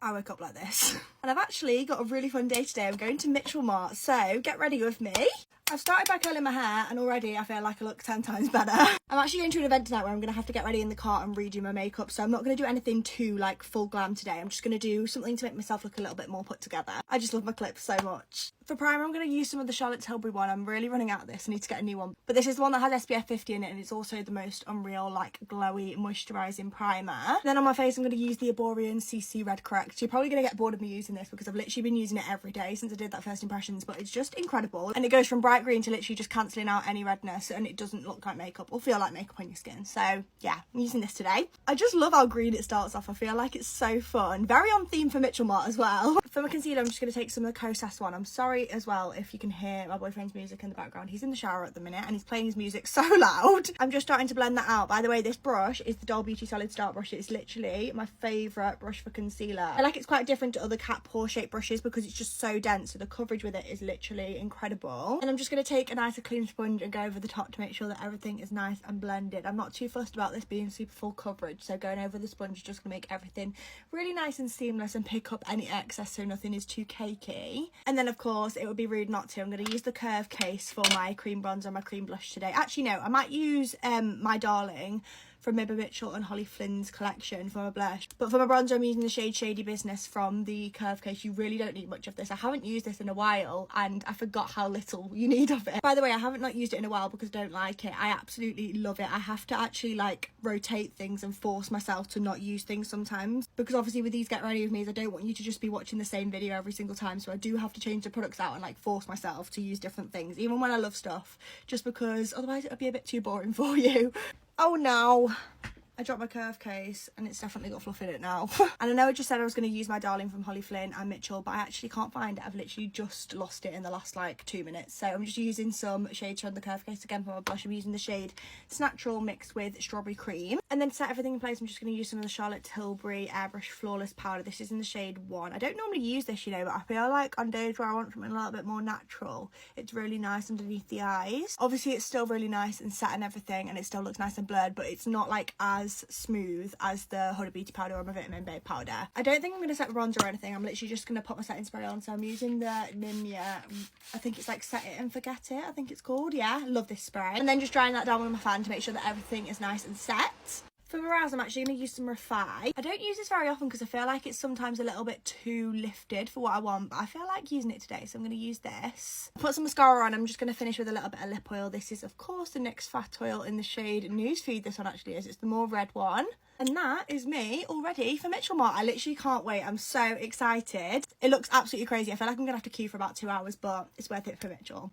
I woke up like this. And I've actually got a really fun day today. I'm going to Mitchell Mart, so get ready with me. I've started by curling my hair and already I feel like I look 10 times better. I'm actually going to an event tonight where I'm going to have to get ready in the car and redo my makeup, so I'm not going to do anything too like full glam today. I'm just going to do something to make myself look a little bit more put together. I just love my clips so much. For primer, I'm going to use some of the Charlotte Tilbury one. I'm really running out of this. I need to get a new one. But this is the one that has SPF 50 in it, and it's also the most unreal, like, glowy, moisturising primer. Then on my face, I'm going to use the Arborian CC Red Correct. You're probably going to get bored of me using this because I've literally been using it every day since I did that first impressions, but it's just incredible. And it goes from bright green to literally just cancelling out any redness, and it doesn't look like makeup or feel like makeup on your skin. So, yeah, I'm using this today. I just love how green it starts off. I feel like it's so fun. Very on theme for Mitchell Mart as well. For my concealer, I'm just going to take some of the Kosas one. I'm sorry as well if you can hear my boyfriend's music in the background. He's in the shower at the minute and he's playing his music so loud. I'm just starting to blend that out. By the way, this brush is the Doll Beauty Solid Start brush. It's literally my favourite brush for concealer. I like it's quite different to other cat paw shaped brushes because it's just so dense, so the coverage with it is literally incredible. And I'm just going to take a nice clean sponge and go over the top to make sure that everything is nice and blended. I'm not too fussed about this being super full coverage, so going over the sponge is just going to make everything really nice and seamless and pick up any excess so nothing is too cakey. And then of course it would be rude not to. I'm going to use the Curve case for my cream bronzer and my cream blush today. Actually no, I might use my Darling from Mibba Mitchell and Holly Flynn's collection for my blush. But for my bronzer, I'm using the shade Shady Business from the Curve case. You really don't need much of this. I haven't used this in a while and I forgot how little you need of it. By the way, I haven't not used it in a while because I don't like it. I absolutely love it. I have to actually like rotate things and force myself to not use things sometimes, because obviously with these Get Ready With Me's, I don't want you to just be watching the same video every single time. So I do have to change the products out and like force myself to use different things, even when I love stuff, just because otherwise it'll be a bit too boring for you. Oh no, I dropped my Curve case and it's definitely got fluff in it now. And I know I just said I was going to use my Darling from Holly Flynn and Mitchell, but I actually can't find it. I've literally just lost it in the last like 2 minutes. So I'm just using some shades from the Curve case again for my blush. I'm using the shade It's Natural mixed with Strawberry Cream. And then to set everything in place, I'm just going to use some of the Charlotte Tilbury Airbrush Flawless Powder. This is in the shade 1. I don't normally use this, you know, but I feel like on days where I want something a little bit more natural, it's really nice underneath the eyes. Obviously it's still really nice and set and everything, and it still looks nice and blurred, but it's not like as smooth as the Huda Beauty powder or my Vitamin Babe powder. I don't think I'm going to set bronzer or anything. I'm literally just going to put my setting spray on. So I'm using the Nimya, I think it's like Set It and Forget It, I think it's called. Yeah, love this spray. And then just drying that down with my fan to make sure that everything is nice and set. For my brows, I'm actually going to use some Refy. I don't use this very often because I feel like it's sometimes a little bit too lifted for what I want, but I feel like using it today, so I'm going to use this. Put some mascara on. I'm just going to finish with a little bit of lip oil. This is, of course, the NYX Fat Oil in the shade Newsfeed. This one actually is. It's the more red one. And that is me all ready for Mitchell Mart. I literally can't wait. I'm so excited. It looks absolutely crazy. I feel like I'm going to have to queue for about 2 hours, but it's worth it for Mitchell.